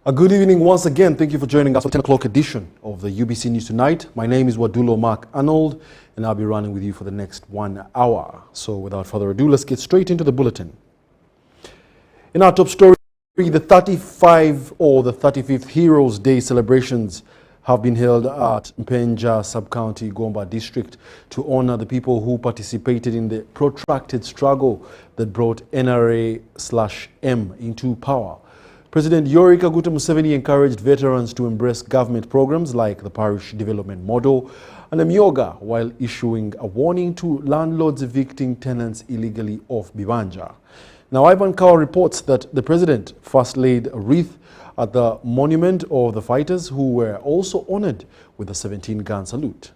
A good evening once again. Thank you for joining us for 10 o'clock edition of the UBC News Tonight. My name is Wadulo Mark Arnold, and I'll be running with you for the next 1 hour. So without further ado, let's get straight into the bulletin. In our top story, the 35th Heroes Day celebrations have been held at Mpenja Sub-County, Gomba District to honor the people who participated in the protracted struggle that brought NRA/M into power. President Yoweri Kaguta Museveni encouraged veterans to embrace government programs like the Parish Development Model and Myoga, while issuing a warning to landlords evicting tenants illegally off Bibanja. Now, Ivan Kawa reports that the president first laid a wreath at the monument of the fighters, who were also honored with a 17-gun salute.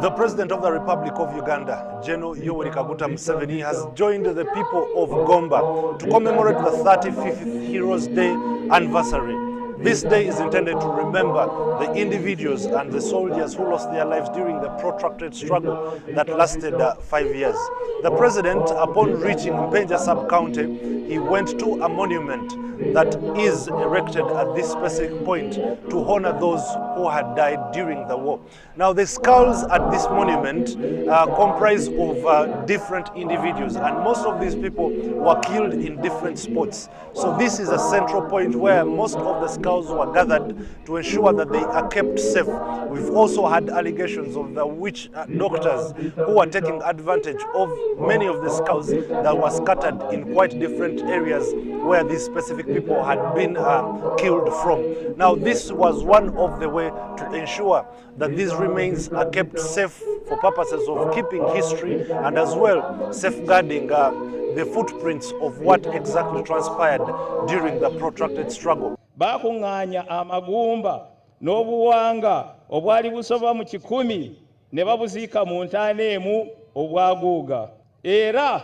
The President of the Republic of Uganda, General Yoweri Kaguta Museveni, has joined the people of Gomba to commemorate the 35th Heroes Day anniversary. This day is intended to remember the individuals and the soldiers who lost their lives during the protracted struggle that lasted 5 years. The President, upon reaching Mpenja Sub-County, he went to a monument that is erected at this specific point to honor those who had died during the war. Now, the skulls at this monument comprise of different individuals, and most of these people were killed in different spots. So this is a central point where most of the skulls were gathered to ensure that they are kept safe. We've also had allegations of the witch doctors who were taking advantage of many of the skulls that were scattered in quite different areas where these specific people had been killed from. Now, this was one of the way to ensure that these remains are kept safe for purposes of keeping history and as well safeguarding the footprints of what exactly transpired during the protracted struggle. Bakunganya amagumba n'obuwanga obwali busoba mu 10 ne babuziika mu ntaana emu obwaguuga. Era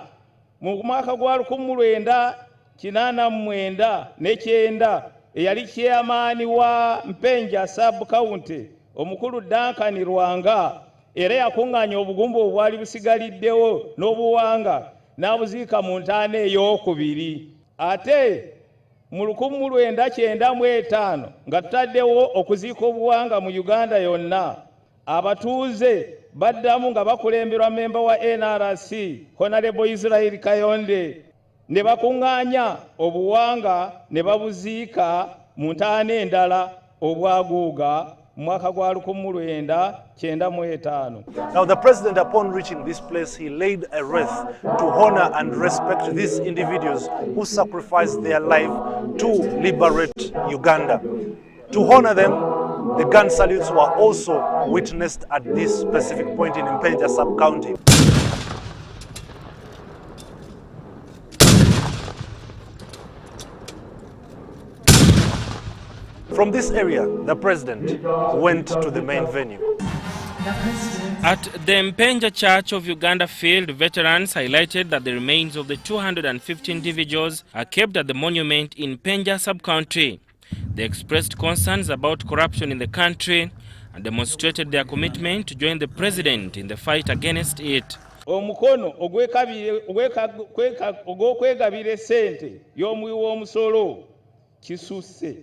mu mwaka gwa 1989 eyali chairman wa Mpenja Sub-County omukulu Duncan Rwanga era yakunganya obugumba obwali busigaliddewo n'obuwanga n'abuziika mu ntaana ey'okubiri. Ate mu 1995 nga tutaddewo okuziika obuwanga mu Uganda yonna, abatuuze baddamu nga bakulemberwa memba wa NRC Honorable Israel Kayonde ne bakunganya obuwanga ne babuziika mu ntaana endala obwaguuga mwaka gwa 1995. Now, the president, upon reaching this place, he laid a wreath to honor and respect these individuals who sacrificed their life to liberate Uganda. To honor them, the gun salutes were also witnessed at this specific point in Mpenja Sub-County. From this area, the president went to the main venue. At the Mpenja Church of Uganda field, veterans highlighted that the remains of the 250 individuals are kept at the monument in Mpenja Sub-County. They expressed concerns about corruption in the country and demonstrated their commitment to join the president in the fight against it. Omukono ogw'okwegabira sente y'omuwi w'omusolo kisusse.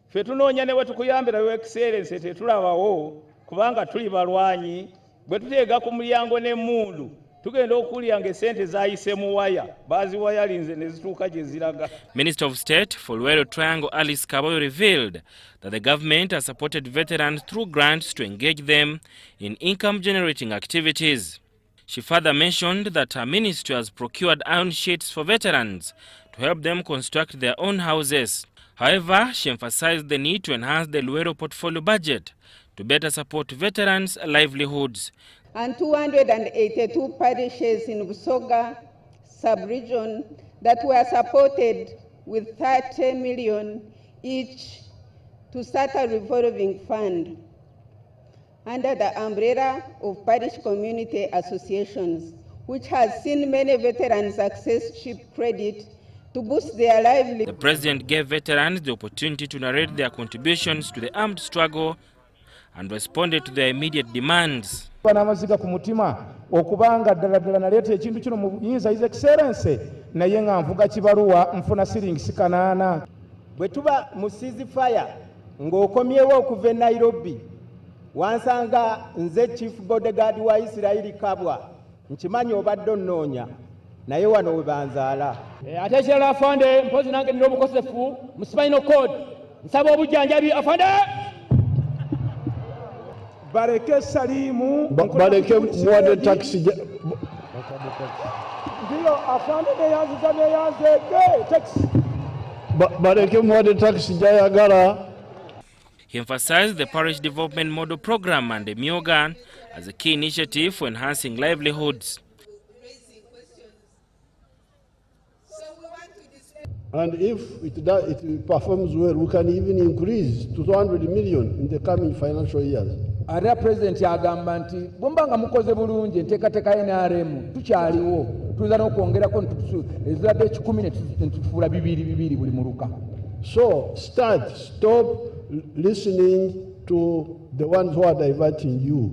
Ffe tunoonya ne bwe tukuyambira Your Excellency tetulabawo kubanga tuli balwanyi. Bwe tuteega ku mulyango n'emmundu tugenda okuwulira ng'essente zaayise mu waya baaziwayalinze ne zituuka gye ziraga. Minister of State for Luero Triangle Alice Kaboyo revealed that the government has supported veterans through grants to engage them in income-generating activities. She further mentioned that her ministry has procured iron sheets for veterans to help them construct their own houses. However, she emphasized the need to enhance the Luero portfolio budget to better support veterans' livelihoods. And 282 parishes in Busoga sub-region that were supported with 30 million each to start a revolving fund under the umbrella of parish community associations, which has seen many veterans access cheap credit to boost their livelihood. The president gave veterans the opportunity to narrate their contributions to the armed struggle and responded to their immediate demands. n'amaziga ku mutima okubanga ddala naleeta ekintu kino mu buyinza His Excellency naye nga nvuga kibaluwa nfuna siringisi 8. Bwe tuba mu ceasefire ng'okomyewo okuva e Nairobi wansanga nze chief bodyguard wa Israeli Kabwa nkimanyi obadde onnoonya naye wano we banzaala. Ate ekirala afande mpozi nange nina obukosefu mu spinal cord nsaba obujjanjabi afande. Bareke Salimu bareke muwade taxi ndiyo afande neyanzege taxi bareke muwade taxi jayagala. He emphasized the parish development model program and the Myogan as a key initiative for enhancing livelihoods. And if it performs well, we can even increase to 200 million in the coming financial years. Ate President yagamba nti bwembanga mukoze bulungi enteekateeka NRM tukyaliwo tuza n'okwongerako ezibadde 10 netufuula 2 buli muluka. So stop listening to the ones who are diverting you.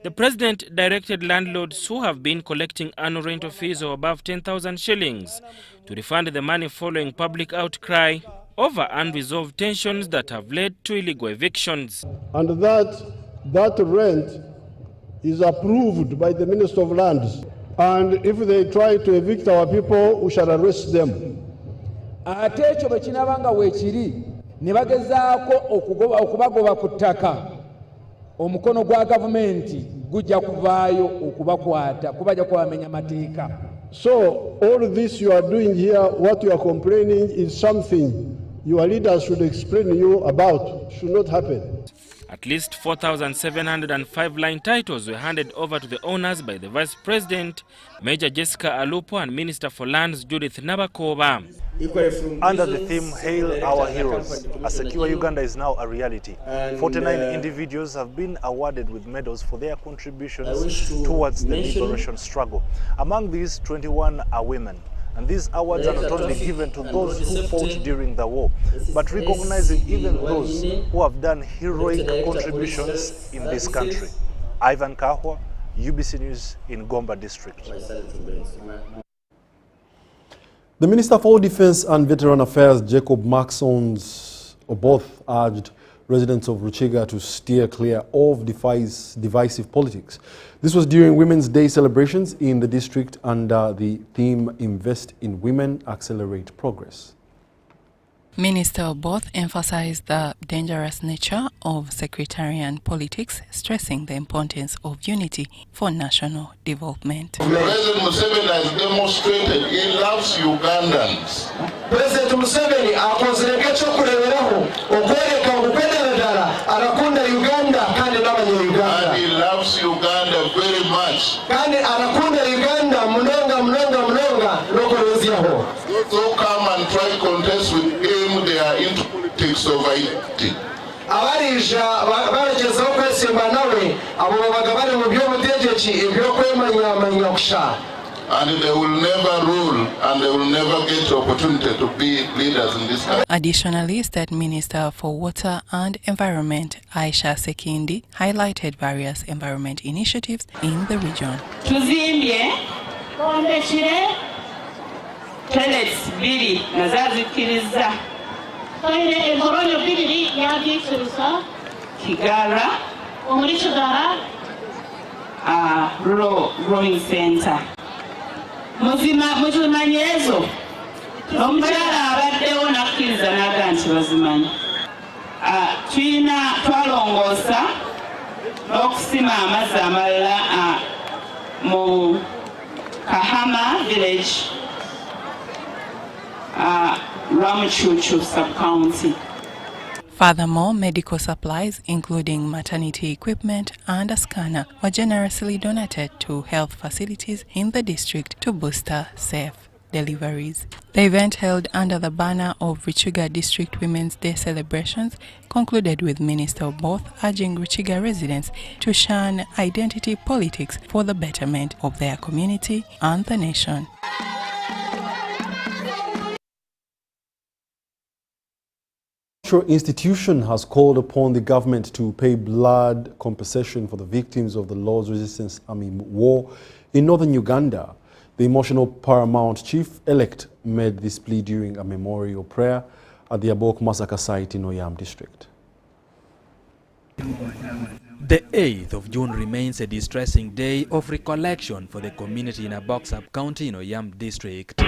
The president directed landlords who have been collecting annual rental fees of above 10,000 shillings to refund the money following public outcry over unresolved tensions that have led to illegal evictions. And that rent is approved by the Minister of Lands. And if they try to evict our people, we shall arrest them. Ate ekyo bwe kinabanga weekiri ne bagezaako okubagoba ku ttaka omukono gwa gavumenti gujja kuvaayo okubakwata kubajja kubamenya mateeka. So all this you are doing here, what you are complaining is something your leaders should explain to you about. Should not happen. At least 4,705 line titles were handed over to the owners by the Vice President, Major Jessica Alupo, and Minister for Lands, Judith Nabakoba. Under the theme, Hail Our Heroes, a secure Uganda is now a reality. 49 individuals have been awarded with medals for their contributions towards the liberation struggle. Among these, 21 are women. And these awards are not only given to those who fought during the war, but recognizing even those who have done heroic contributions in this country. Ivan Kahwa, UBC News in Gomba District. The Minister for Defense and Veteran Affairs, Jacob Maxons, both urged residents of Ruchiga to steer clear of divisive politics. This was during Women's Day celebrations in the district under the theme Invest in Women, Accelerate Progress. Minister Oboth emphasized the dangerous nature of sectarian politics, stressing the importance of unity for national development. President Museveni has demonstrated he loves Ugandans. President Museveni akozereka kyokuleberaho okwereka okupenderedala arakunda Uganda kandi n'abanyayuganda. And he loves Uganda very much. Kandi arakunda Uganda munonga n'okulozyaho. Those who come and try contest with him, they are into politics of identity. Abarija baragezaho kwesimba nawe abo babaga bari mu by'obutegetsi ebyokwemanyamanya kusha. And they will never rule and they will never get the opportunity to be leaders in this country. Additionally, State Minister for Water and Environment Aisha Sekindi highlighted various environment initiatives in the region. Tuzimbye kombekire toilets biri nazazikiriza toile ehoronyo biri yagisusa Kigara omuli Kigara rural growing center. Muzimanyezo omukyala abaddewo nakkiriza n'aga nti bazimanyi. Tuyina twalongoosa n'okusima amazzi amalala mu Kahama village Ramuchuchu sub-county. Furthermore, medical supplies, including maternity equipment and a scanner, were generously donated to health facilities in the district to booster safe deliveries. The event, held under the banner of Ruchiga District Women's Day celebrations, concluded with Minister Oboth urging Ruchiga residents to shun identity politics for the betterment of their community and the nation. Cultural Institution has called upon the government to pay blood compensation for the victims of the Lord's Resistance Army war in northern Uganda. The emotional paramount chief-elect made this plea during a memorial prayer at the Abok massacre site in Oyam district. The 8th of June remains a distressing day of recollection for the community in Abok sub-county in Oyam district.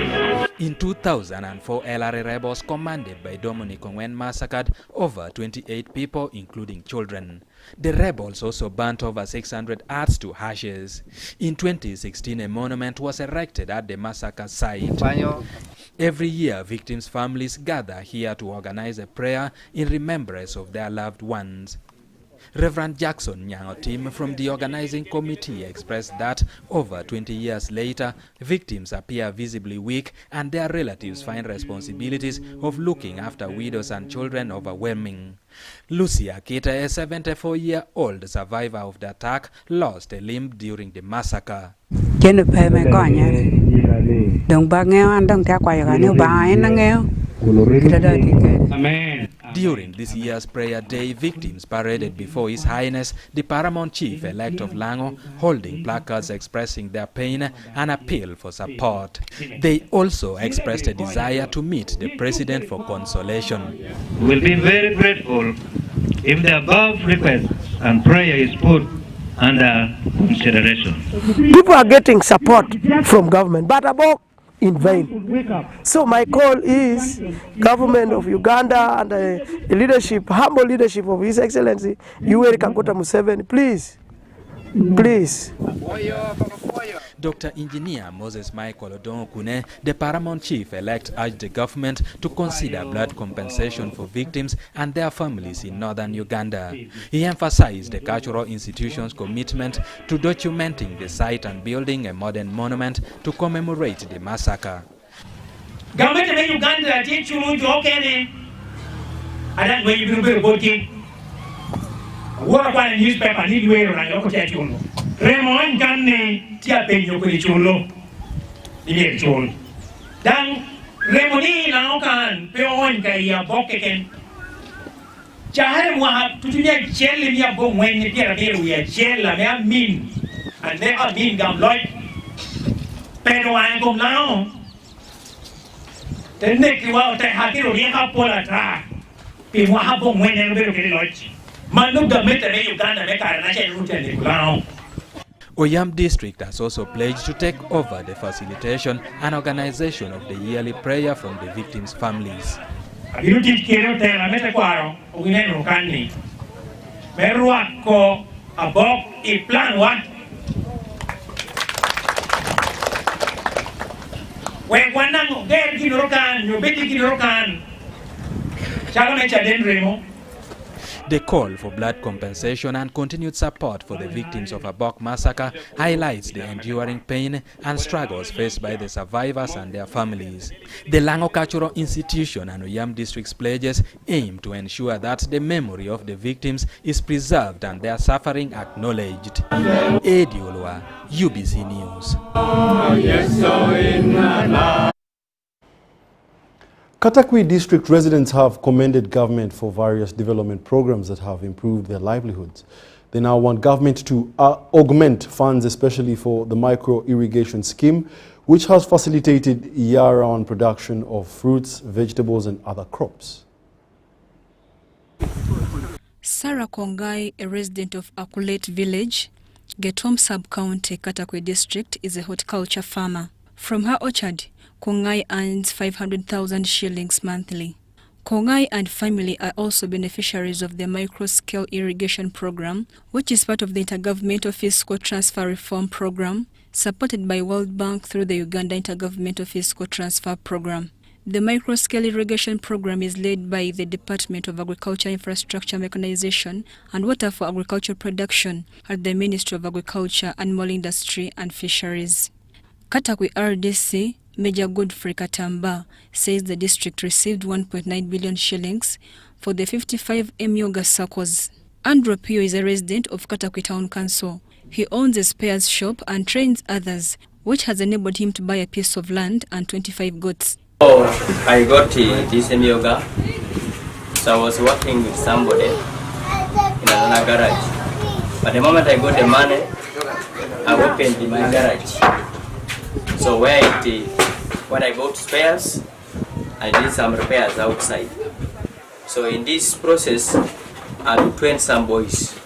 In 2004, LRA rebels commanded by Dominic Ongwen massacred over 28 people, including children. The rebels also burnt over 600 arts to ashes. In 2016, a monument was erected at the massacre site. Every year, victims' families gather here to organize a prayer in remembrance of their loved ones. Reverend Jackson Nyangotim from the organizing committee expressed that over 20 years later, victims appear visibly weak and their relatives find responsibilities of looking after widows and children overwhelming. Lucy Akita, a 74-year-old survivor of the attack, lost a limb during the massacre. During this year's prayer day, victims paraded before His Highness, the Paramount Chief-elect of Lango, holding placards expressing their pain and appeal for support. They also expressed a desire to meet the President for consolation. We will be very grateful if the above request and prayer is put under consideration. People are getting support from government, but above in vain. So my call is government of Uganda and the leadership, humble leadership of His Excellency Yoweri Kaguta Museveni, please. Dr. Engineer Moses Michael Odongokune, the Paramount Chief-elect, urged the government to consider blood compensation for victims and their families in northern Uganda. He emphasized the cultural institution's commitment to documenting the site and building a modern monument to commemorate the massacre. Government of Uganda did you what about a newspaper need way or I look at you? Raymond Ganne, Tia Penyo Kurichulo, the Chol. Dan Remoni Laukan, Peon Kaya Boken. Jaharwa to get jelly me a bone when you get a bill, we are jell, mean, and never mean gum Lloyd. Pero I go now. The neck you out, I have to be a polar track. People have bone when you're very lodge. Oyam district has also pledged to take over the facilitation and organization of the yearly prayer from the victims' families. The call for blood compensation and continued support for the victims of Abok massacre highlights the enduring pain and struggles faced by the survivors and their families. The Lango Cultural Institution and Oyam District's pledges aim to ensure that the memory of the victims is preserved and their suffering acknowledged. Edi Olwa, UBC News. Katak district residents have commended government for various development programs that have improved their livelihoods. They now want government to augment funds, especially for the micro-irrigation scheme, which has facilitated year-round production of fruits, vegetables and other crops. Sarah Kongai, a resident of Akulate village, Getom sub-county, Katak district, is a horticulture farmer. From her orchard, Kongai earns 500,000 shillings monthly. Kongai and family are also beneficiaries of the micro-scale irrigation program, which is part of the Intergovernmental Fiscal Transfer Reform Program, supported by World Bank through the Uganda Intergovernmental Fiscal Transfer Program. The micro-scale irrigation program is led by the Department of Agriculture, Infrastructure, Mechanization and Water for Agricultural Production at the Ministry of Agriculture, Animal Industry and Fisheries. Katakwi RDC Major Godfrey Katamba says the district received 1.9 billion shillings for the 55 Emyoga circles. Andrew Pio is a resident of Katakwi Town Council. He owns a spares shop and trains others, which has enabled him to buy a piece of land and 25 goats. I got this Emyoga So I was working with somebody in another garage. But the moment I got the money, I opened my garage. So when I got spares, I did some repairs outside. So in this process, I trained some boys.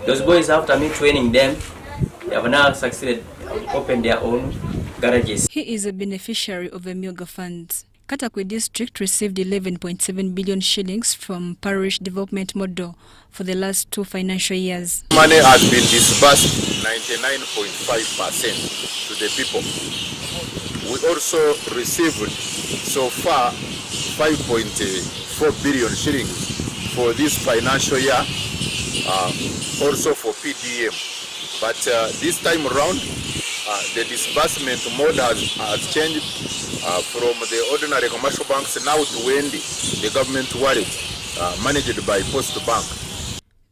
Those boys, after me training them, they have now succeeded to open their own garages. He is a beneficiary of the Milga funds. Katak district received 11.7 billion shillings from parish development model for the last 2 financial years. Money has been disbursed 99.5% to the people. We also received so far 5.4 billion shillings for this financial year, also for PDM. But this time around, the disbursement mode has changed from the ordinary commercial banks now to Wendy, the government wallet, managed by Post Bank.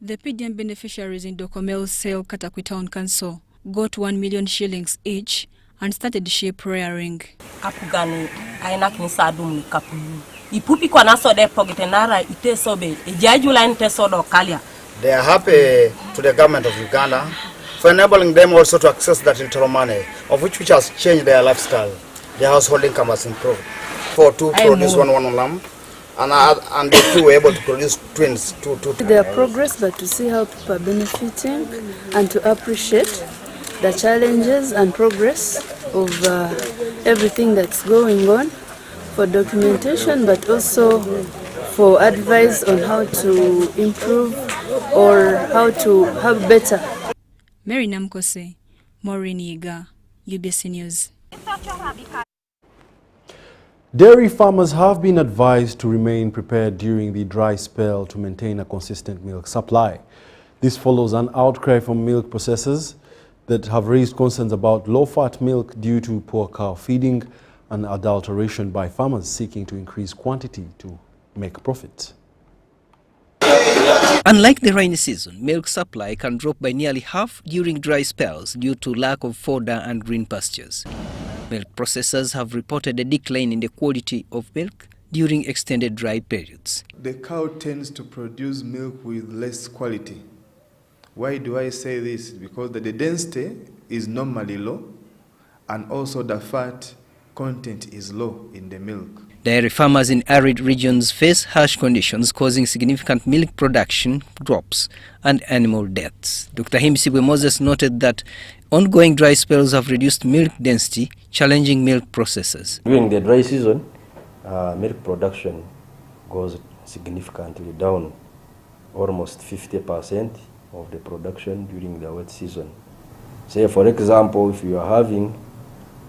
The PDM beneficiaries in Dokomel Sale Katakwi Town Council got 1 million shillings each and started sheep rearing. Kapugani aina kinsadum kapulu. Ipupi kwa naso de pogetenara itesobe ejajula intesodo kalia. They are happy to the government of Uganda for enabling them also to access that internal money, of which has changed their lifestyle. Their household income has improved. For two produce one lamb, and the two were able to produce twins. Two. Their progress, but to see how people are benefiting and to appreciate the challenges and progress of everything that's going on, for documentation, but also for advice on how to improve or how to have better. Mary Namkose, Maureen Yiga, UBC News. Dairy farmers have been advised to remain prepared during the dry spell to maintain a consistent milk supply. This follows an outcry from milk processors that have raised concerns about low-fat milk due to poor cow feeding and adulteration by farmers seeking to increase quantity to make profits. Unlike the rainy season, milk supply can drop by nearly half during dry spells due to lack of fodder and green pastures. Milk processors have reported a decline in the quality of milk during extended dry periods. The cow tends to produce milk with less quality. Why do I say this? Because the density is normally low and also the fat content is low in the milk. Dairy farmers in arid regions face harsh conditions causing significant milk production drops and animal deaths. Dr. Himsibwe Moses noted that ongoing dry spells have reduced milk density, challenging milk processors. During the dry season, milk production goes significantly down, almost 50% of the production during the wet season. Say, for example, if you are having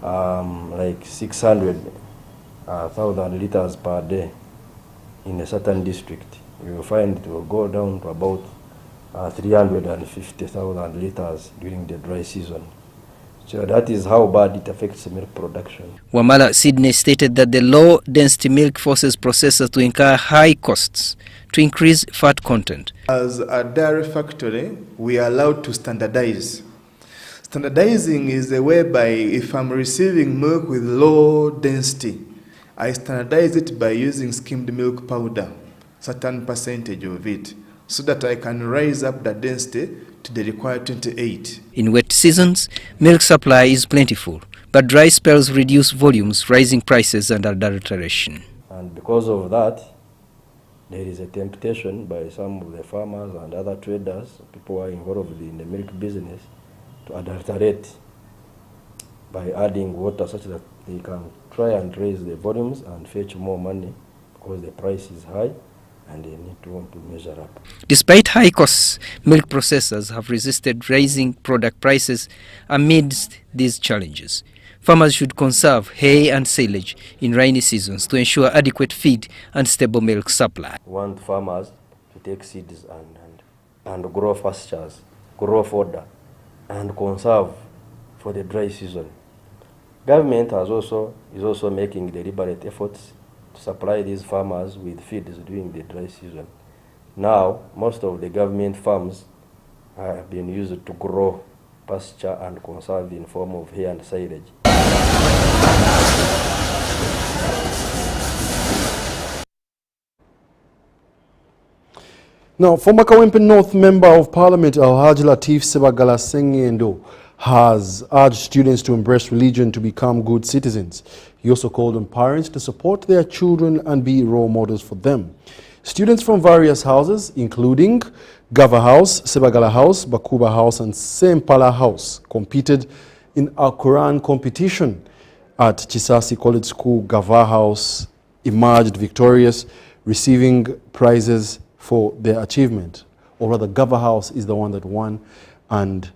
like 600,000 liters per day in a certain district, you will find it will go down to about 350,000 liters during the dry season. So that is how bad it affects milk production. Wamala Sydney stated that the low density milk forces processors to incur high costs to increase fat content. As a dairy factory, we are allowed to standardize. Standardizing is a way by if I'm receiving milk with low density, I standardize it by using skimmed milk powder, certain percentage of it, so that I can raise up the density to the required 28. In wet seasons, milk supply is plentiful, but dry spells reduce volumes, rising prices and adulteration. And because of that, there is a temptation by some of the farmers and other traders, people who are involved in the milk business, to adulterate by adding water such that they can try and raise the volumes and fetch more money because the price is high and they need to want to measure up. Despite high costs, milk processors have resisted raising product prices amidst these challenges. Farmers should conserve hay and silage in rainy seasons to ensure adequate feed and stable milk supply. We want farmers to take seeds and grow pastures, grow fodder, and conserve for the dry season. Government is also making deliberate efforts to supply these farmers with feeds during the dry season. Now, most of the government farms have been used to grow pasture and conserve in form of hay and silage. Now, former Kawempe North Member of Parliament Alhaji Latif Sebagala Sengendo has urged students to embrace religion to become good citizens. He also called on parents to support their children and be role models for them. Students from various houses, including Gava House, Sebagala House, Bakuba House and Sempala House, competed in a Quran competition at Chisasi College School. Gava House emerged victorious, receiving prizes for their achievement. Or rather, Gava House is the one that won and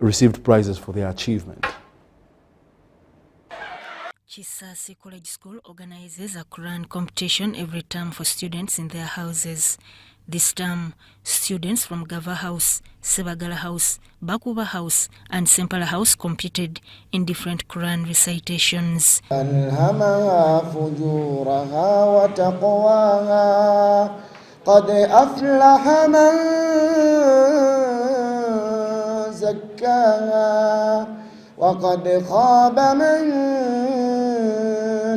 received prizes for their achievement. Chisasi College School organizes a Quran competition every term for students in their houses. This term, students from Gava House, Sebagala House, Bakuba House and Sempala House competed in different Quran recitations. قد أفلح من زكاها وقد خاب من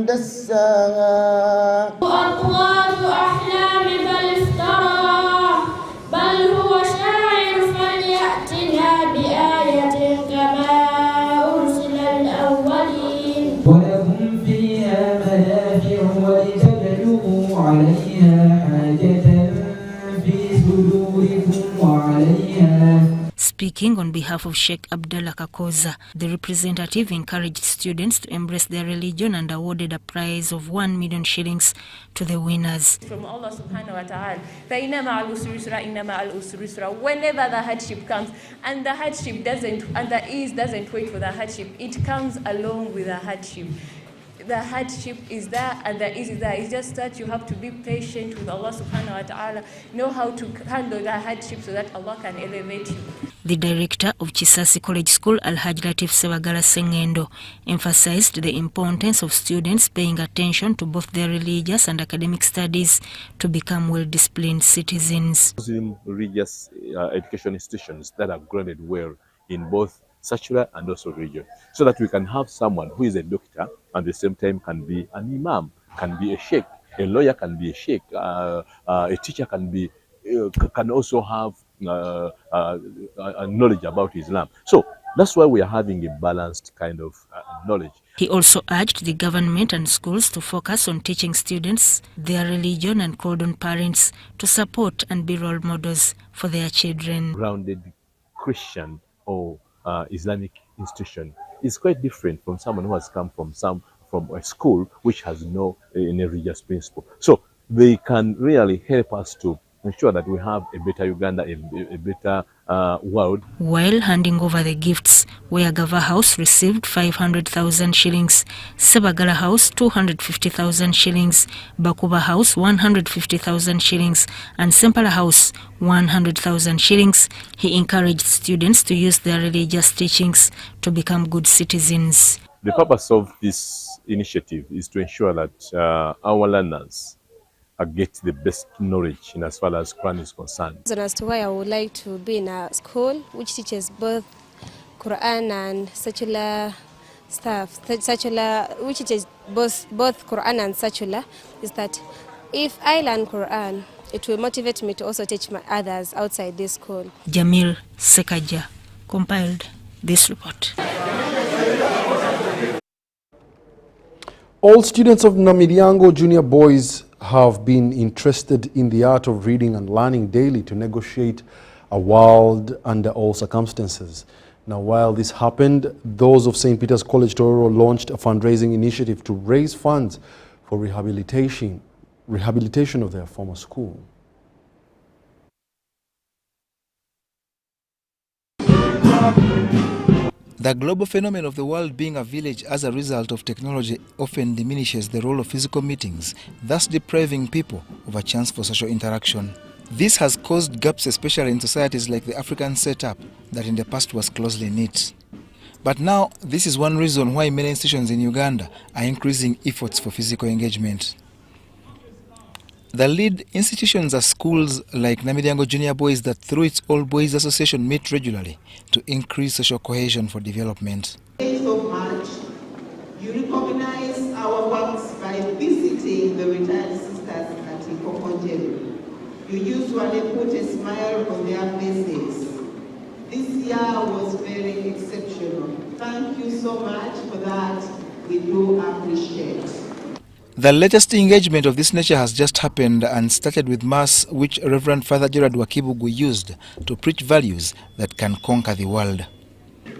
دساها أطوال أحلام بل افترى بل هو شاعر فليأتنا بآية كما أرسل الأولين ولهم فيها منافع ولتبلغوا عليها حاجة Speaking on behalf of Sheikh Abdullah Kakoza, the representative encouraged students to embrace their religion and awarded a prize of 1 million shillings to the winners. From Allah subhanahu wa ta'ala, whenever the hardship comes, and the hardship doesn't, and the ease doesn't wait for the hardship, it comes along with the hardship. The hardship is there and the ease is there. It's just that you have to be patient with Allah subhanahu wa ta'ala, know how to handle the hardship so that Allah can elevate you. The director of Chisasi College School, Alhaji Latif Sebagala Sengendo, emphasized the importance of students paying attention to both their religious and academic studies to become well-disciplined citizens. Muslim religious education institutions that are graded well in both secular and also religion, so that we can have someone who is a doctor and at the same time can be an imam, can be a sheikh, a lawyer can be a sheikh, a teacher can be can also have knowledge about Islam. So that's why we are having a balanced kind of knowledge. He also urged the government and schools to focus on teaching students their religion and called on parents to support and be role models for their children. Grounded Christian or Islamic institution is quite different from someone who has come from a school which has no any religious principle. So they can really help us to ensure that we have a better Uganda, a better world. While handing over the gifts, where Gava House received 500,000 shillings, Sebagala House 250,000 shillings, Bakuba House 150,000 shillings, and Sempala House 100,000 shillings, he encouraged students to use their religious teachings to become good citizens. The purpose of this initiative is to ensure that our learners get the best knowledge in as far as Quran is concerned. And as to why I would like to be in a school which teaches both Quran and secular stuff, which teaches both Quran and secular, is that if I learn Quran, it will motivate me to also teach my others outside this school. Jamil Sekaja compiled this report. All students of Namiriango Junior Boys have been interested in the art of reading and learning daily to negotiate a world under all circumstances. Now, while this happened, those of St. Peter's College Tororo launched a fundraising initiative to raise funds for rehabilitation of their former school. The global phenomenon of the world being a village as a result of technology often diminishes the role of physical meetings, thus depriving people of a chance for social interaction. This has caused gaps, especially in societies like the African setup that in the past was closely knit. But now, this is one reason why many institutions in Uganda are increasing efforts for physical engagement. The lead institutions are schools like Namiriango Junior Boys that through its All Boys Association meet regularly to increase social cohesion for development. 8th of March, you recognize our works by visiting the retired sisters at Ikokonjeru. you usually put a smile on their faces. This year was very exceptional. Thank you so much for that. We do appreciate. The latest engagement of this nature has just happened and started with Mass, which Reverend Father Gerard Wakibugu used to preach values that can conquer the world.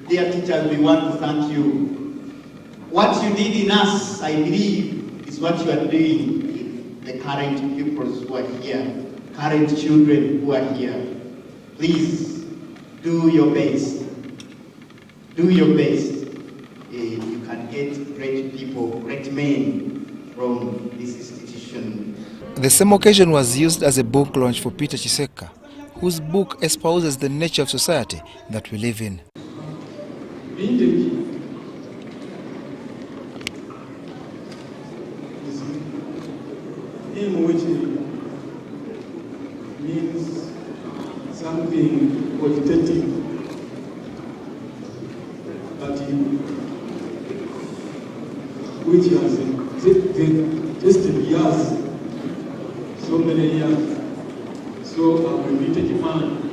Dear teachers, we want to thank you. What you did in us, I believe, is what you are doing in the current pupils who are here, current children who are here. Please, do your best. Do your best. You can get great people, great men from this institution. The same occasion was used as a book launch for Peter Chiseka, whose book espouses the nature of society that we live in. Vintage is in which means something qualitative, but which has tested years, so many years. So I'm a vintage man.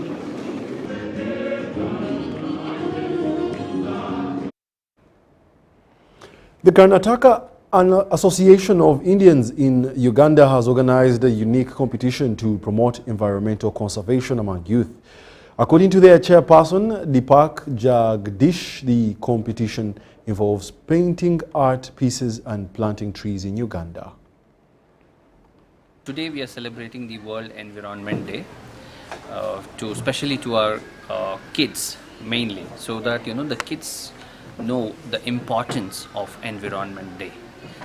The Karnataka Association of Indians in Uganda has organized a unique competition to promote environmental conservation among youth. According to their chairperson, Deepak Jagdish, the competition involves painting art pieces and planting trees in Uganda. Today we are celebrating the World Environment Day, especially to our kids mainly, so that the kids know the importance of Environment Day.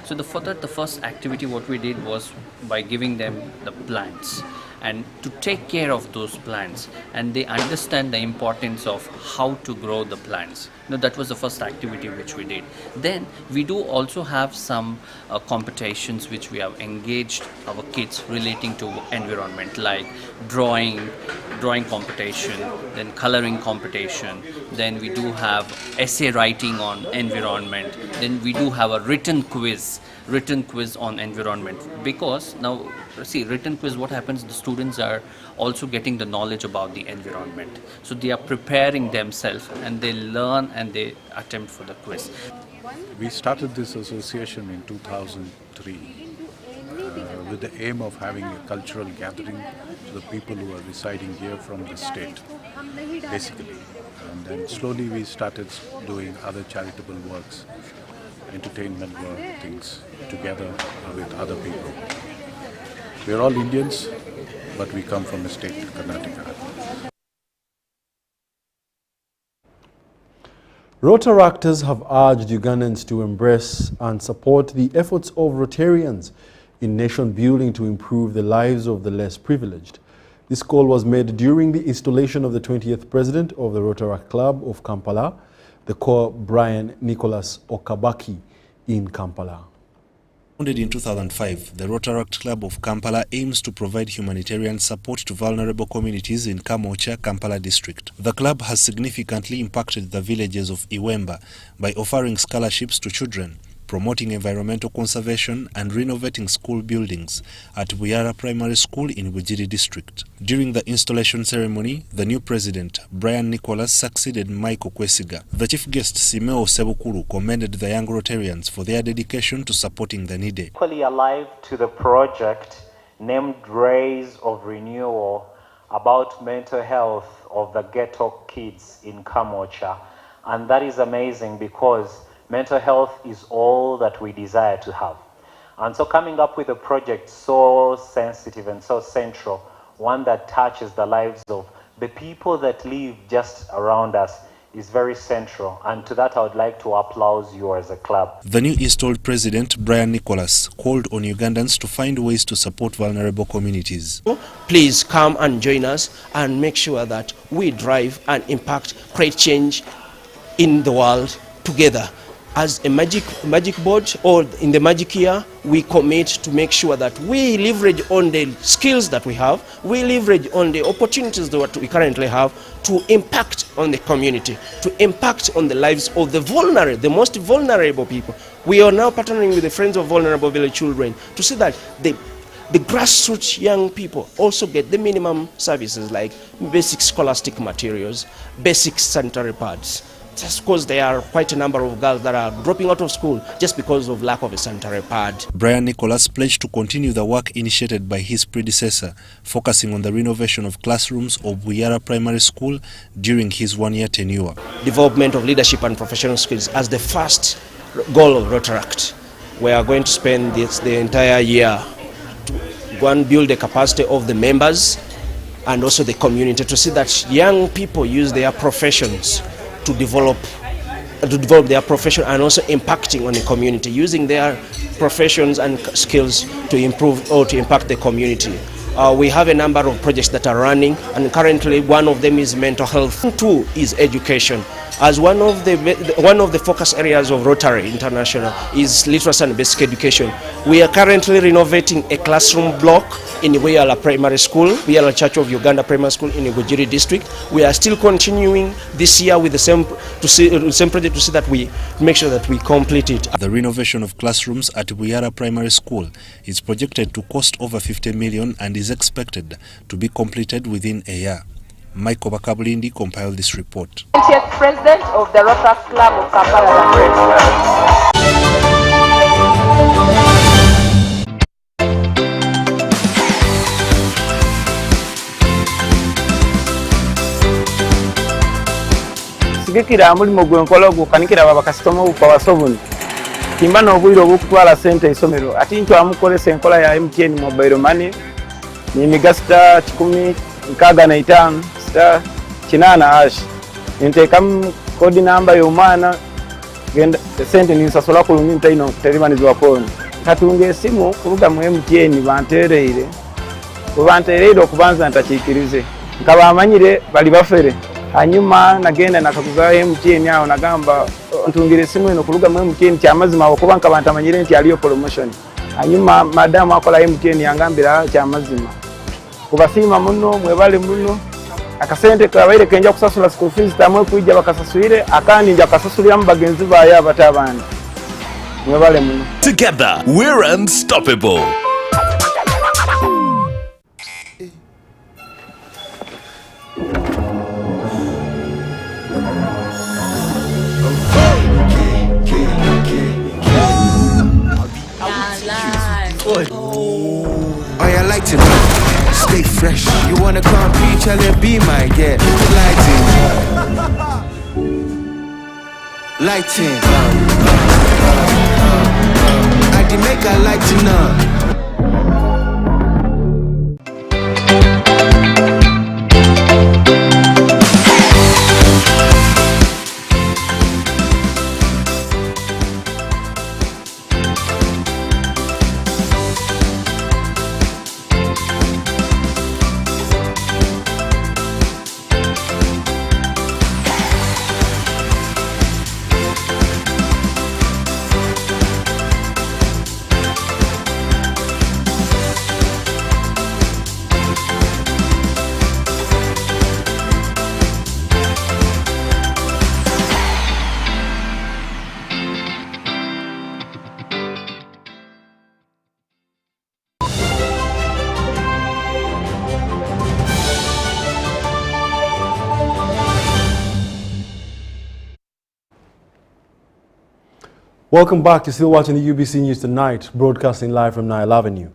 So the first activity what we did was by giving them the plants and to take care of those plants, and they understand the importance of how to grow the plants. That was the first activity which we did. Then we do also have some competitions which we have engaged our kids relating to environment, like drawing competition, then coloring competition, then we do have essay writing on environment, then we do have a written quiz on environment. Because now see, written quiz, what happens, the students are also getting the knowledge about the environment, so they are preparing themselves and they learn and they attempt for the quiz. We started this association in 2003 with the aim of having a cultural gathering to the people who are residing here from the state, basically. And then slowly we started doing other charitable works, entertainment work, things together with other people. We are all Indians, but we come from the state of Karnataka. Rotaractors have urged Ugandans to embrace and support the efforts of Rotarians in nation building to improve the lives of the less privileged. This call was made during the installation of the 20th president of the Rotaract Club of Kampala, the core Brian Nicholas Okabaki, in Kampala. Founded in 2005, the Rotaract Club of Kampala aims to provide humanitarian support to vulnerable communities in Kamocha, Kampala district. The club has significantly impacted the villages of Iwemba by offering scholarships to children, promoting environmental conservation and renovating school buildings at Buyara Primary School in Bujiri district. During the installation ceremony, the new president, Brian Nicholas, succeeded Michael Kwesiga. The chief guest, Simeo Sebukuru, commended the young Rotarians for their dedication to supporting the needy. Equally alive to the project named Rays of Renewal about mental health of the ghetto kids in Kamocha. And that is amazing because mental health is all that we desire to have. And so coming up with a project so sensitive and so central, one that touches the lives of the people that live just around us, is very central. And to that I would like to applaud you as a club. The new installed president, Brian Nicholas, called on Ugandans to find ways to support vulnerable communities. Please come and join us and make sure that we drive and impact, create change in the world together. As a magic board, or in the magic year, we commit to make sure that we leverage on the skills that we have, we leverage on the opportunities that we currently have to impact on the community, to impact on the lives of the vulnerable, the most vulnerable people. We are now partnering with the Friends of Vulnerable Village Children to see that the grassroots young people also get the minimum services like basic scholastic materials, basic sanitary pads. Just because there are quite a number of girls that are dropping out of school just because of lack of a sanitary pad. Brian Nicholas pledged to continue the work initiated by his predecessor, focusing on the renovation of classrooms of Buyara Primary School during his one-year tenure. Development of leadership and professional skills as the first goal of Rotary. We are going to spend the entire year to go and build the capacity of the members and also the community to see that young people use their professions to develop their profession and also impacting on the community, using their professions and skills to improve or to impact the community. We have a number of projects that are running, and currently one of them is mental health. Two is education. As one of the focus areas of Rotary International is literacy and basic education. We are currently renovating a classroom block in Buyala Primary School, Buyala Church of Uganda Primary School in Igujiri district. We are still continuing this year with the same project to see that we make sure that we complete it. The renovation of classrooms at Buyara Primary School is projected to cost over 50 million and is expected to be completed within a year. Michael Bakabulindi compiled this report. 20th President of the Rotary Club of Kampala. Sigikira mulimo gwenkola gukanikira babakasitoma bukawasobuni kimba n'obwiro bukutwala sente isomero ati ntwa amukolesa enkola ya MTN mobile money ni migasita 10 nkaga na 5 star 8 ntekam kodi namba y'omwana genda sente ninsasola ku luminta ino terimaniziwa koni katunga esimu kuruga mu MTN bantereire okubanza ntakikirize nkaba amanyire bali bafere hanyuma nagenda nakakuza MTN yao nagamba ntungire simu ino kuruga mu MTN kyamazima okuba nkabanta amanyire nti aliyo promotion hanyuma madamu akola MTN yangambira kyamazima kubasima muno mwebale muno akasente kabaire kenja kusasula school fees tamwe kujja bakasasuire akandi nja kasasulira mu bagenzi baye abatabandi mwebale muno. Together we're unstoppable. Oh, you like to stay fresh. You wanna come preach and be my guest. Lighting. I did make a lighting up. Welcome back. You're still watching the UBC News Tonight, broadcasting live from Nile Avenue.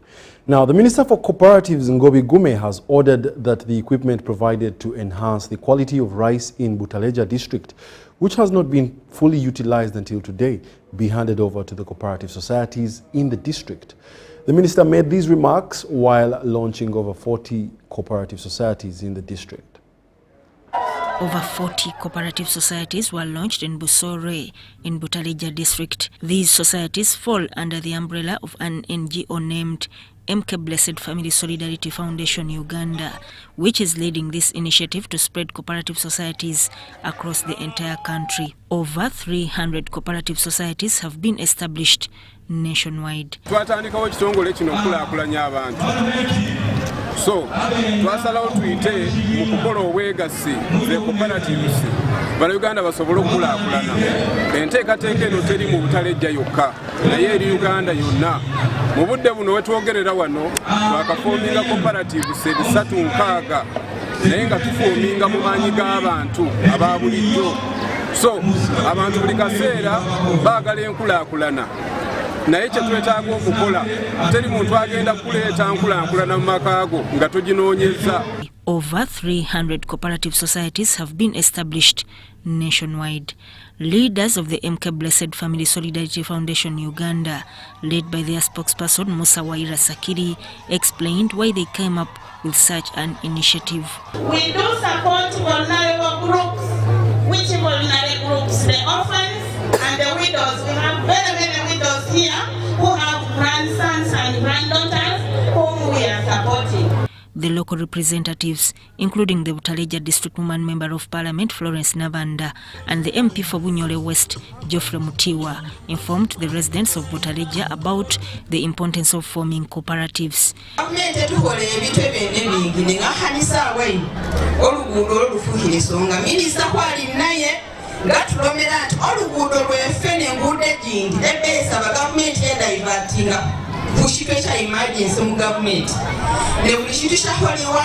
Now, the Minister for Cooperatives, Ngobi Gume, has ordered that the equipment provided to enhance the quality of rice in Butaleja district, which has not been fully utilized until today, be handed over to the cooperative societies in the district. The minister made these remarks while launching over 40 cooperative societies in the district. Over 40 cooperative societies were launched in Busore in Butaleja district. These societies fall under the umbrella of an NGO named MK Blessed Family Solidarity Foundation Uganda, which is leading this initiative to spread cooperative societies across the entire country. Over 300 cooperative societies have been established nationwide. So twasalawo tuyite mu kukola obwegassi ze cooperatives Uganda basobole okukulaakulana. Enteekateeka eno teri mu Butalejja yokka naye eri Uganda yonna. Mu budde buno wetwogerera wano twakafoominga cooperatives 360 naye nga tufoominga mu maanyi g'abantu aba bulijjo. So abantu buli kaseera baagala enkulaakulana naye kye twetaaga okukola teri muntu agenda kuleeta nkulaakulana mu makaago nga toginoonyeza. Over 300 cooperative societies have been established nationwide. Leaders of the MK Blessed Family Solidarity Foundation Uganda, led by their spokesperson Musa Waira Sakiri, explained why they came up with such an initiative. We do support vulnerable groups. Which vulnerable groups? The orphans and the widows. We have very many widows here who have grandsons and granddaughters whom we are supporting. The local representatives, including the Butaleja District Woman Member of Parliament Florence Nabanda and the MP for Bunyole West Geoffrey Mutiwa, informed the residents of Butaleja about the importance of forming cooperatives. Kushikesha emergency mu government ne buli kintu kyaholiwa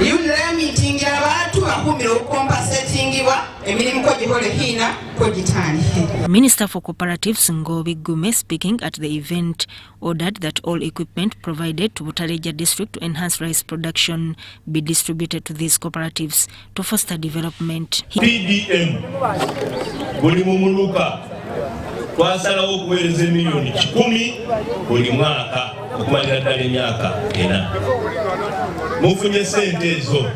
yulira meeting y'abantu akumira okompensatingibwa emirimu ko gihole hina ko gitandike. Minister for Cooperatives Ngobi Gume, speaking at the event, ordered that all equipment provided to Butaleja district to enhance rice production be distributed to these cooperatives to foster development. PDM buli mumuluka twasalawo okuweereza miliyoni 10 buli mwaka okumalira ddala emyaka 4. Mufunye sente ezo,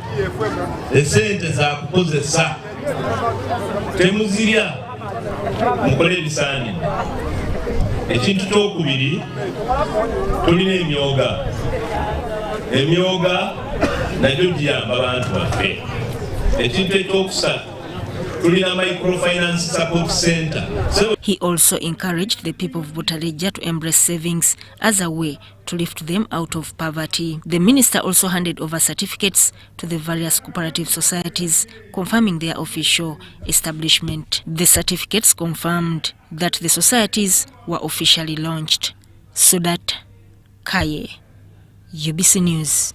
esente za kukozesa temuzirya mukole ebisaanyi. Ekintu kyokubiri tulina emyoga nagyo giyamba abantu baffe. Ekintu ekyokusatu tulina microfinance support center. He also encouraged the people of Butaleja to embrace savings as a way to lift them out of poverty. The minister also handed over certificates to the various cooperative societies, confirming their official establishment. The certificates confirmed that the societies were officially launched. Sudat Kaye, UBC News.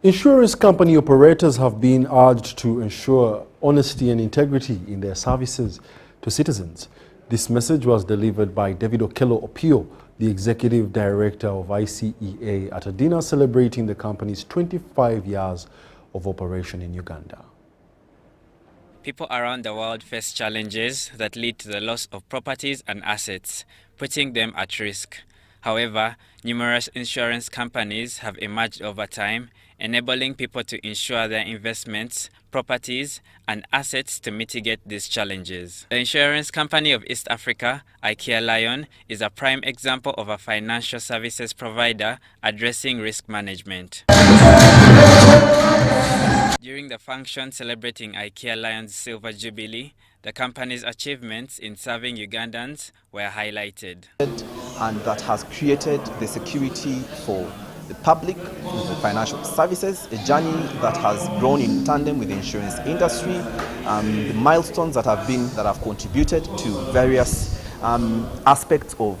Insurance company operators have been urged to ensure honesty and integrity in their services to citizens. This message was delivered by David Okello Opio, the Executive Director of ICEA, at a dinner celebrating the company's 25 years of operation in Uganda. People around the world face challenges that lead to the loss of properties and assets, putting them at risk. However, numerous insurance companies have emerged over time, enabling people to insure their investments, properties, and assets to mitigate these challenges. The Insurance Company of East Africa, IKEA Lion, is a prime example of a financial services provider addressing risk management. During the function celebrating IKEA Lion's Silver Jubilee, the company's achievements in serving Ugandans were highlighted. And that has created the security for the public, the financial services, a journey that has grown in tandem with the insurance industry, the milestones that have contributed to various aspects of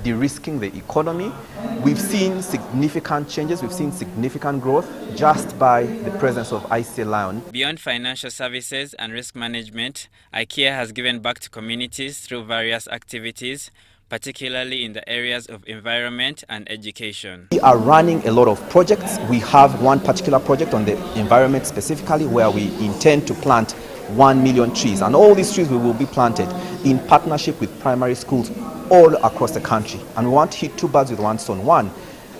de-risking the economy. We've seen significant changes, we've seen significant growth just by the presence of ICEA Lion. Beyond financial services and risk management, IKEA has given back to communities through various activities, particularly in the areas of environment and education. We are running a lot of projects. We have one particular project on the environment specifically where we intend to plant 1 million trees, and all these trees will be planted in partnership with primary schools all across the country. And we want to hit 2 birds with 1 stone. One,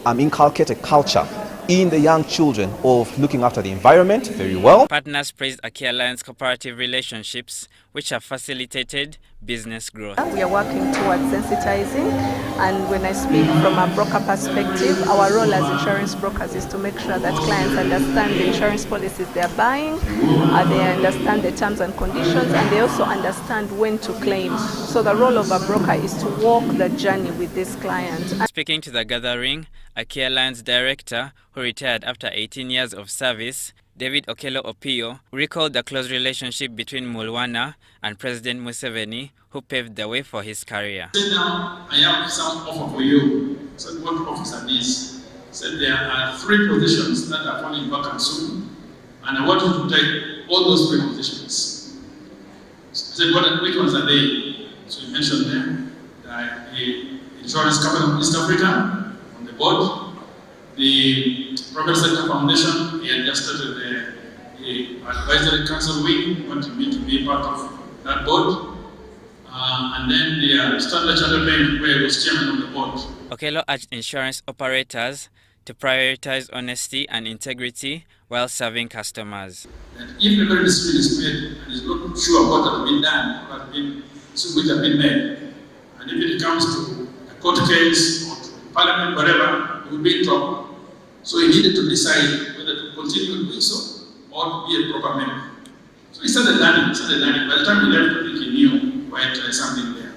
inculcate a culture in the young children of looking after the environment very well. Partners praised IKEA Lion's cooperative relationships, which have facilitated business growth. We are working towards sensitizing, and when I speak from a broker perspective, our role as insurance brokers is to make sure that clients understand the insurance policies they are buying, they understand the terms and conditions, and they also understand when to claim. So the role of a broker is to walk the journey with this client. Speaking to the gathering, a Care Alliance director who retired after 18 years of service, David Okello Opio, recalled the close relationship between Mulwana and President Museveni, who paved the way for his career. Said, now I have some offer for you. Said, what offers are these? Said, there are 3 positions that are falling vacant soon, and I want you to take all those 3 positions. I said, which ones are they? So he mentioned them. The Insurance Company of East Africa on the board. The Private Sector Foundation, he had just started the advisory council wing, wanted me to be part of that board. And then the Standard Chartered Bank, where he was chairman of the board. Okello urged insurance operators to prioritize honesty and integrity while serving customers. And if a very dispute is made and is not sure what has been done, what has been, which has been made, and if it comes to a court case or to parliament, whatever, it will be in trouble. So he needed to decide whether to continue doing so or to be a proper member. So he started learning. By the time he left, I think he knew quite something there.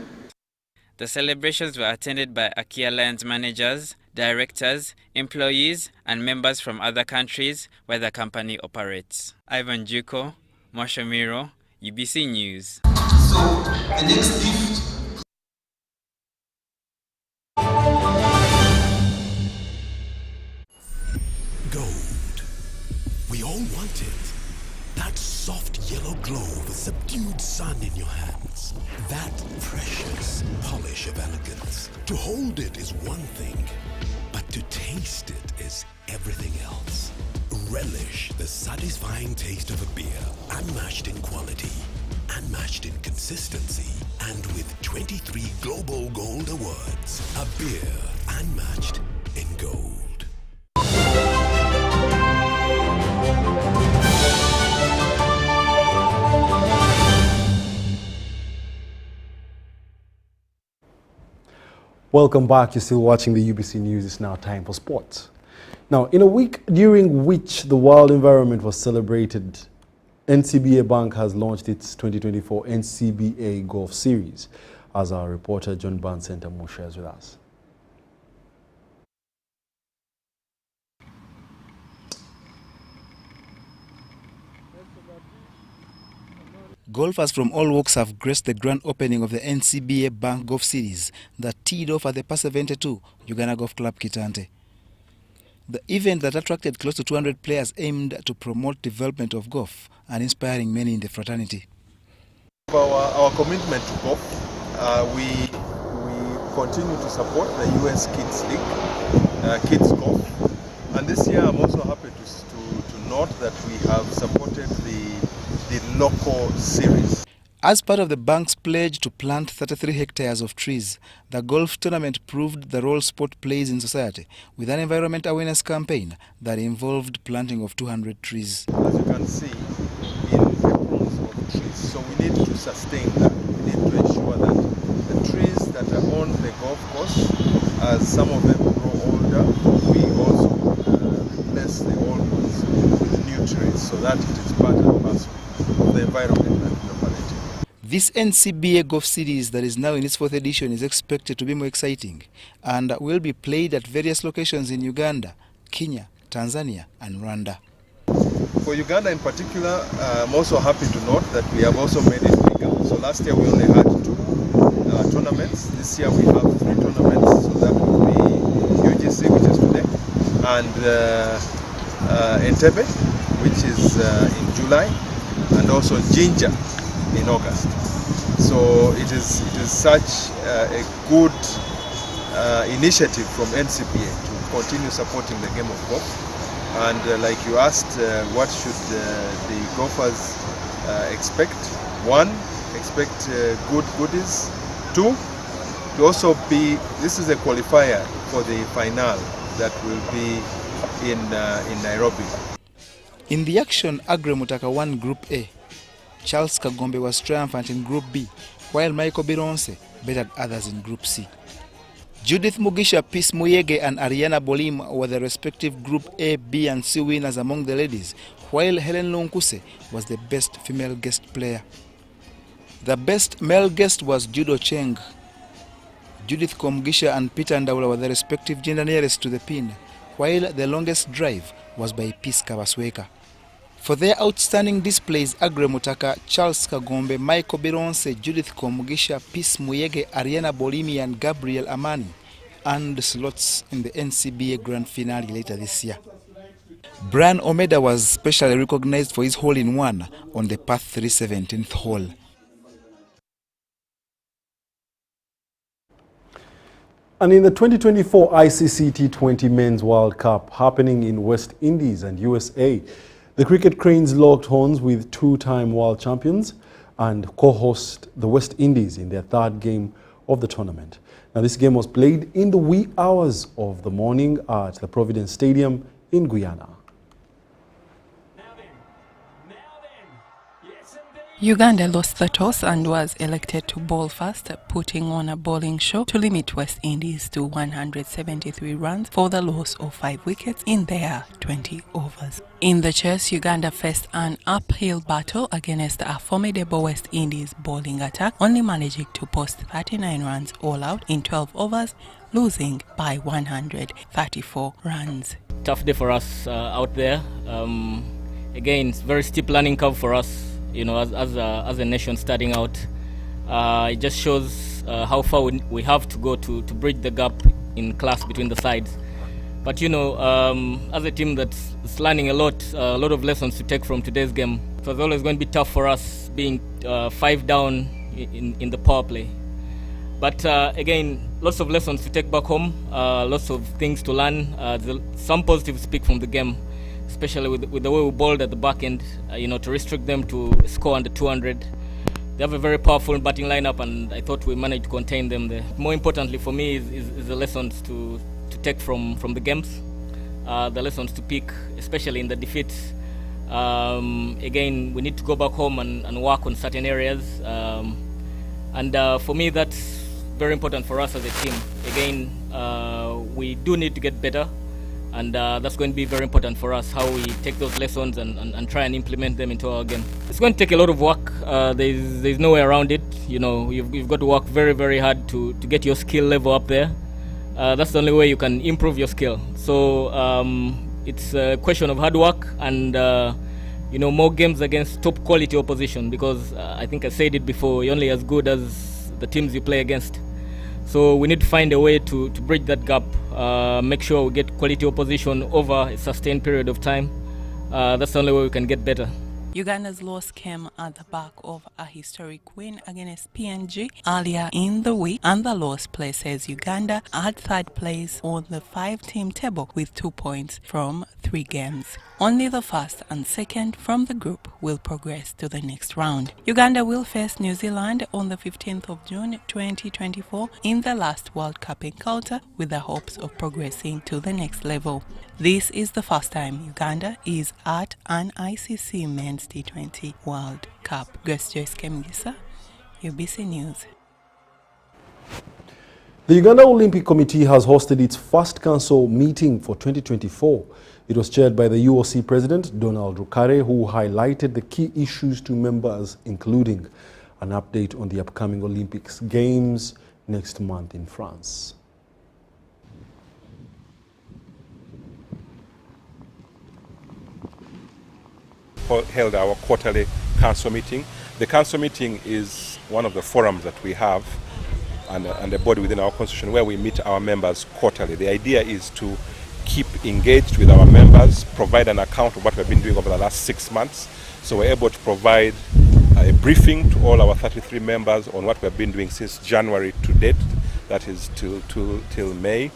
The celebrations were attended by Akia Alliance managers, directors, employees, and members from other countries where the company operates. Ivan Juko, Mwashamiro, UBC News. So the next gift. Gold. We all want it. That soft yellow glow of a subdued sun in your hands. That precious polish of elegance. To hold it is one thing, but to taste it is everything else. Relish the satisfying taste of a beer, unmatched in quality, unmatched in consistency, and with 23 Global Gold Awards. A beer unmatched in gold. Welcome back. You're still watching the UBC News. It's now time for sports. Now, in a week during which the World Environment was celebrated, NCBA Bank has launched its 2024 NCBA Golf Series, as our reporter John Barnes Sentamu shares with us. Golfers from all walks have graced the grand opening of the NCBA Bank Golf Series that teed off at the Pass 72 Uganda Golf Club Kitante. The event that attracted close to 200 players aimed to promote development of golf and inspiring many in the fraternity. Our commitment to golf, we continue to support the US Kids League, Kids Golf, and this year I'm also happy to note that we have supported the local series. As part of the bank's pledge to plant 33 hectares of trees, the golf tournament proved the role sport plays in society with an environment awareness campaign that involved planting of 200 trees. As you can see, in aprons of trees, so we need to sustain that. We need to ensure that the trees that are on the golf course, as some of them grow older, we also replace the old ones with new trees so that it is part and parcel of the environment that we operate in. This NCBA Golf Series that is now in its 4th edition is expected to be more exciting and will be played at various locations in Uganda, Kenya, Tanzania and Rwanda. For Uganda in particular, I'm also happy to note that we have also made it bigger. So last year we only had 2 tournaments. This year we have 3 tournaments. So that will be UGC, which is today, and Entebbe, which is in July, and also Jinja in August. So it is such a good initiative from NCBA to continue supporting the game of golf. And like you asked, what should the golfers expect? 1, expect good goodies. 2, to also be, this is a qualifier for the final that will be in Nairobi. In the action, Agre Mutaka won Group A. Charles Kagombe was triumphant in Group B, while Michael Bironse bettered others in Group C. Judith Mugisha, Peace Muyege and Ariana Bolim were the respective Group A, B and C winners among the ladies, while Helen Lunkuse was the best female guest player. The best male guest was Judo Cheng. Judith Komgisha and Peter Ndaula were the respective gender nearest to the pin, while the longest drive was by Peace Kabasweka. For their outstanding displays, Agre Mutaka, Charles Kagombe, Michael Bironse, Judith Komgisha, Peace Muyege, Ariana Bolimi and Gabriel Amani earned slots in the NCBA Grand Finale later this year. Brian Omeda was specially recognized for his hole-in-one on the Path 3 17th hole. And in the 2024 ICC T20 Men's World Cup happening in West Indies and USA, the Cricket Cranes locked horns with two-time world champions and co-host the West Indies in their third game of the tournament. Now, this game was played in the wee hours of the morning at the Providence Stadium in Guyana. Uganda lost the toss and was elected to bowl first, putting on a bowling show to limit West Indies to 173 runs for the loss of 5 wickets in their 20 overs. In the chase, Uganda faced an uphill battle against a formidable West Indies bowling attack, only managing to post 39 runs all out in 12 overs, losing by 134 runs. Tough day for us out there. Again, it's very steep learning curve for us. You know, as a nation starting out, it just shows how far we have to go to bridge the gap in class between the sides. But you know, as a team that's learning a lot of lessons to take from today's game, it was always going to be tough for us being 5 down in the power play. But again, lots of lessons to take back home, lots of things to learn. Some positives speak from the game, especially with the way we bowled at the back end, you know, to restrict them to score under 200. They have a very powerful batting lineup, and I thought we managed to contain them there. More importantly for me is the lessons to take from the games, the lessons to pick, especially in the defeats. Again, we need to go back home and work on certain areas. And for me, that's very important for us as a team. Again, we do need to get better. And that's going to be very important for us, how we take those lessons and try and implement them into our game. It's going to take a lot of work. There's no way around it. You know, you've got to work very, very hard to get your skill level up there. That's the only way you can improve your skill. So it's a question of hard work and, you know, more games against top quality opposition, because I think I said it before, you're only as good as the teams you play against. So we need to find a way to bridge that gap, make sure we get quality opposition over a sustained period of time. That's the only way we can get better. Uganda's loss came at the back of a historic win against PNG earlier in the week, and the loss places Uganda at third place on the 5-team table with 2 points from 3 games. Only the first and second from the group will progress to the next round. Uganda will face New Zealand on the 15th of June 2024 in the last World Cup encounter, with the hopes of progressing to the next level. This is the first time Uganda is at an ICC Men's T20 World Cup. Grace Joyce Kemgisa, UBC News. The Uganda Olympic Committee has hosted its first council meeting for 2024. It was chaired by the UOC President, Donald Rukare, who highlighted the key issues to members, including an update on the upcoming Olympics Games next month in France. Held our quarterly council meeting. The council meeting is one of the forums that we have and a body within our constitution where we meet our members quarterly. The idea is to keep engaged with our members, provide an account of what we've been doing over the last 6 months. So we're able to provide a briefing to all our 33 members on what we've been doing since January to date, that is till May,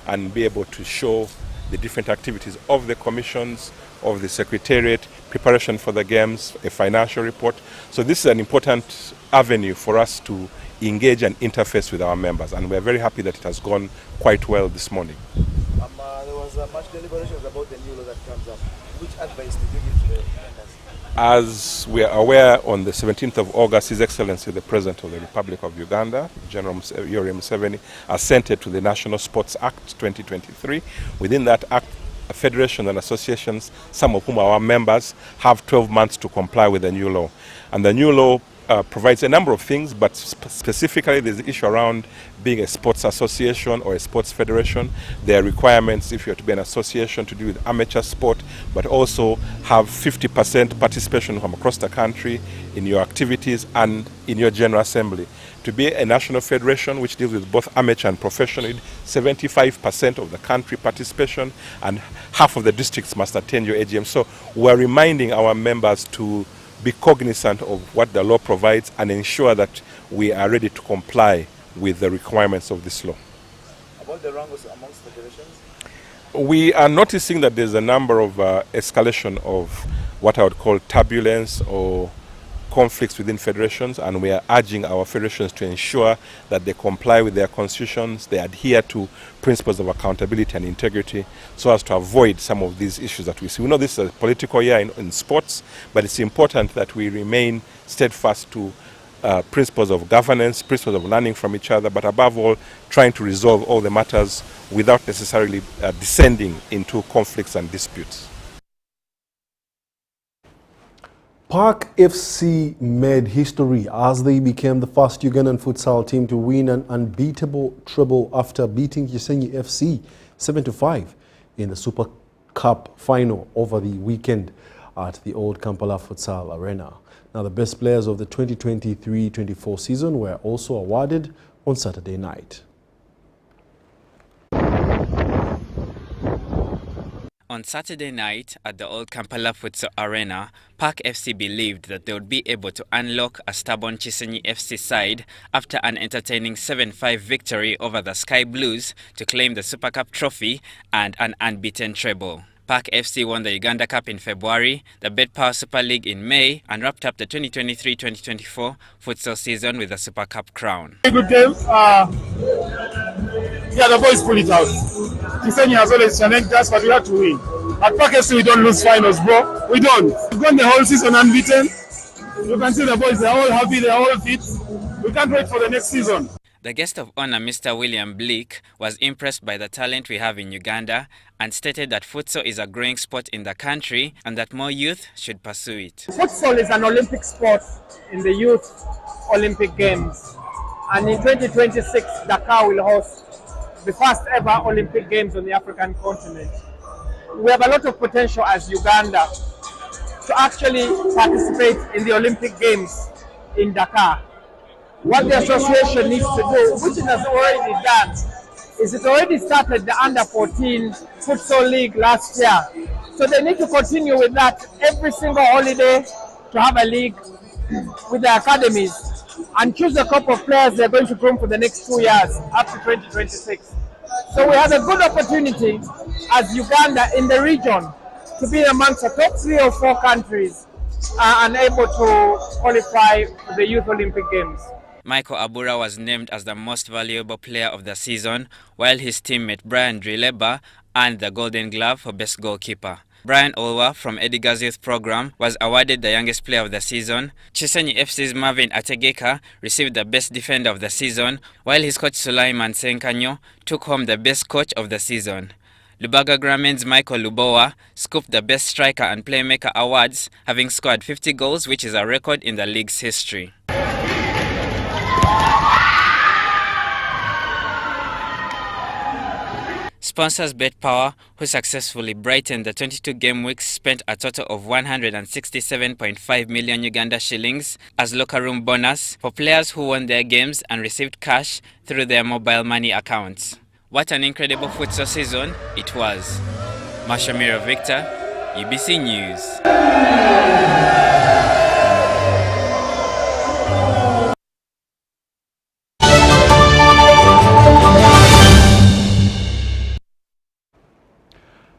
and be able to show the different activities of the commissions, of the Secretariat, preparation for the games, a financial report. So this is an important avenue for us to engage and interface with our members, and we're very happy that it has gone quite well this morning. There was much deliberations about the new law that comes example. Which advice did you give to the members? As we are aware, on the 17th of August, His Excellency the President of the Republic of Uganda, General Yoweri Museveni, assented to the National Sports Act 2023. Within that act, federations and associations, some of whom are our members, have 12 months to comply with the new law. And the new law provides a number of things, but specifically there's the issue around being a sports association or a sports federation. There are requirements if you're to be an association to do with amateur sport, but also have 50% participation from across the country in your activities and in your General Assembly. To be a national federation which deals with both amateur and professional, 75% of the country participation and half of the districts must attend your AGM. So we're reminding our members to be cognizant of what the law provides and ensure that we are ready to comply with the requirements of this law. About the wrangles amongst federations? We are noticing that there's a number of escalation of what I would call turbulence or conflicts within federations, and we are urging our federations to ensure that they comply with their constitutions, they adhere to principles of accountability and integrity so as to avoid some of these issues that we see. We know this is a political year in sports, but it's important that we remain steadfast to principles of governance, principles of learning from each other, but above all, trying to resolve all the matters without necessarily descending into conflicts and disputes. Park FC made history as they became the first Ugandan futsal team to win an unbeatable treble after beating Kisenyi FC 7-5 in the Super Cup final over the weekend at the old Kampala Futsal Arena. Now, the best players of the 2023-24 season were also awarded on Saturday night. On Saturday night at the old Kampala Futsal Arena, Park FC believed that they would be able to unlock a stubborn Kisenyi FC side after an entertaining 7-5 victory over the Sky Blues to claim the Super Cup trophy and an unbeaten treble. Park FC won the Uganda Cup in February, the Betpower Super League in May, and wrapped up the 2023-2024 futsal season with the Super Cup crown. Good game. Yeah, the boys pull it out. Kisenyi has always challenged us, but we have to win. At Park FC, we don't lose finals, bro. We don't. We've gone the whole season unbeaten. You can see the boys, they're all happy, they're all fit. We can't wait for the next season. The guest of honor, Mr. William Bleak, was impressed by the talent we have in Uganda and stated that futsal is a growing sport in the country and that more youth should pursue it. Futsal is an Olympic sport in the Youth Olympic Games. And in 2026, Dakar will host the first ever Olympic Games on the African continent. We have a lot of potential as Uganda to actually participate in the Olympic Games in Dakar. What the association needs to do, which it has already done, is it already started the under-14 futsal league last year. So they need to continue with that every single holiday to have a league with the academies and choose a couple of players they're going to groom for the next 2 years up to 2026. So we have a good opportunity as Uganda in the region to be amongst the top 3 or 4 countries and able to qualify for the Youth Olympic Games. Michael Abura was named as the most valuable player of the season, while his teammate Brian Drileba earned the Golden Glove for best goalkeeper. Brian Olwa from Edgar's youth program was awarded the youngest player of the season. Kisenyi FC's Marvin Ategeka received the best defender of the season, while his coach Sulaiman Senkanyo took home the best coach of the season. Lubaga Gramen's Michael Lubowa scooped the best striker and playmaker awards, having scored 50 goals, which is a record in the league's history. Sponsors Betpower, who successfully brightened the 22-game week, spent a total of 167.5 million Uganda shillings as locker room bonus for players who won their games and received cash through their mobile money accounts. What an incredible futsal season it was. Mashamira Victor, UBC News.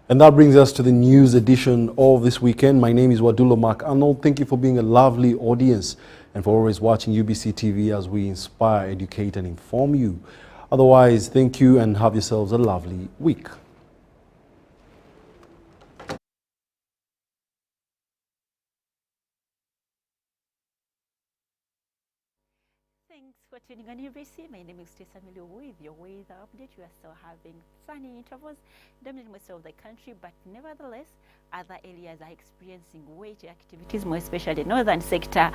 And that brings us to the news edition of this weekend. My name is Wadulo Mark Arnold. Thank you for being a lovely audience and for always watching UBC TV as we inspire, educate and inform you. Otherwise, thank you and have yourselves a lovely week. Thanks for tuning on UBC. My name is Tessa Milio with your weather update. We are still having sunny intervals dominating most of the country, but nevertheless, other areas are experiencing wet activities, more especially the northern sector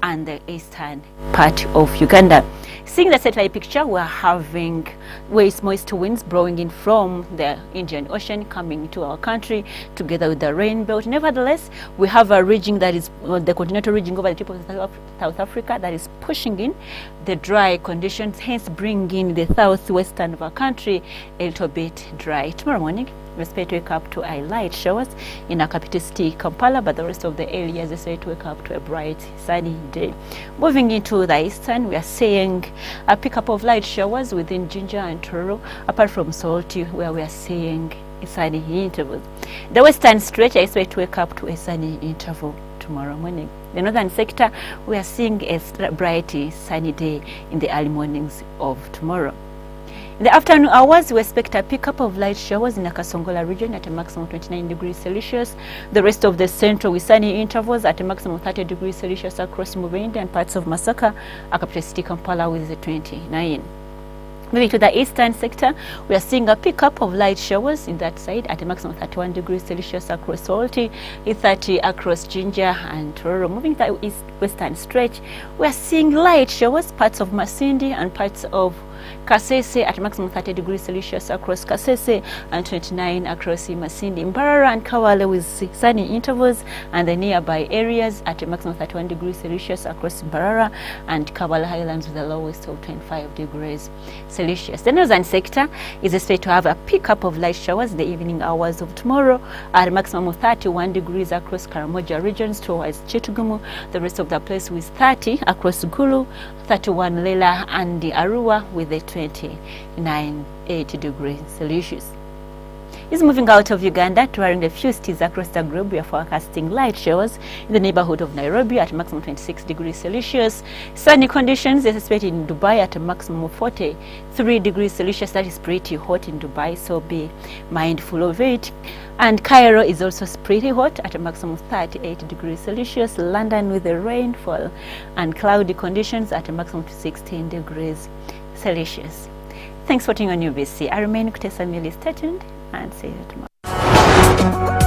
and the eastern part of Uganda. Seeing the satellite picture, we're having moist winds blowing in from the Indian Ocean coming to our country together with the rain belt. Nevertheless, we have a region that is the continental region over the tip of South Africa that is pushing in the dry conditions, hence bringing the southwestern of our country a little bit dry. Tomorrow morning, we expect to wake up to a light showers in our capital city, Kampala, but the rest of the areas expect to wake up to a bright, sunny day. Moving into the eastern, we are seeing a pickup of light showers within Jinja and Tororo, apart from Salty, where we are seeing a sunny interval. The western stretch, I expect to wake up to a sunny interval tomorrow morning. The northern sector, we are seeing a bright, sunny day in the early mornings of tomorrow. In the afternoon hours, we expect a pickup of light showers in the Kasongola region at a maximum 29 degrees Celsius. The rest of the central with sunny intervals at a maximum 30 degrees Celsius across Mubende and parts of Masaka, a capital city Kampala with the 29. Moving to the eastern sector, we are seeing a pickup of light showers in that side at a maximum 31 degrees Celsius across Salty, 30 across Jinja and Tororo. Moving to the western stretch, we are seeing light showers, parts of Masindi and parts of Kasese at maximum 30 degrees Celsius across Kasese and 29 across Masindi. Mbarara and Kawale with sunny intervals, and the nearby areas at a maximum 31 degrees Celsius across Mbarara and Kawale Highlands with a lowest of 25 degrees Celsius. The northern sector is expected to have a pickup of light showers in the evening hours of tomorrow at a maximum of 31 degrees across Karamoja regions towards Chitugumu. The rest of the place with 30 across Gulu, 31 Lela and the Arua with the 80 degrees Celsius. Is moving out of Uganda, touring the few cities across the globe. We are forecasting light showers in the neighborhood of Nairobi at maximum 26 degrees Celsius. Sunny conditions is expected in Dubai at a maximum of 43 degrees Celsius. That is pretty hot in Dubai, so be mindful of it. And Cairo is also pretty hot at a maximum of 38 degrees Celsius. London with the rainfall and cloudy conditions at a maximum of 16 degrees Celsius. Thanks for tuning on UBC. I remain Kutesa Mili. Stay tuned and see you tomorrow.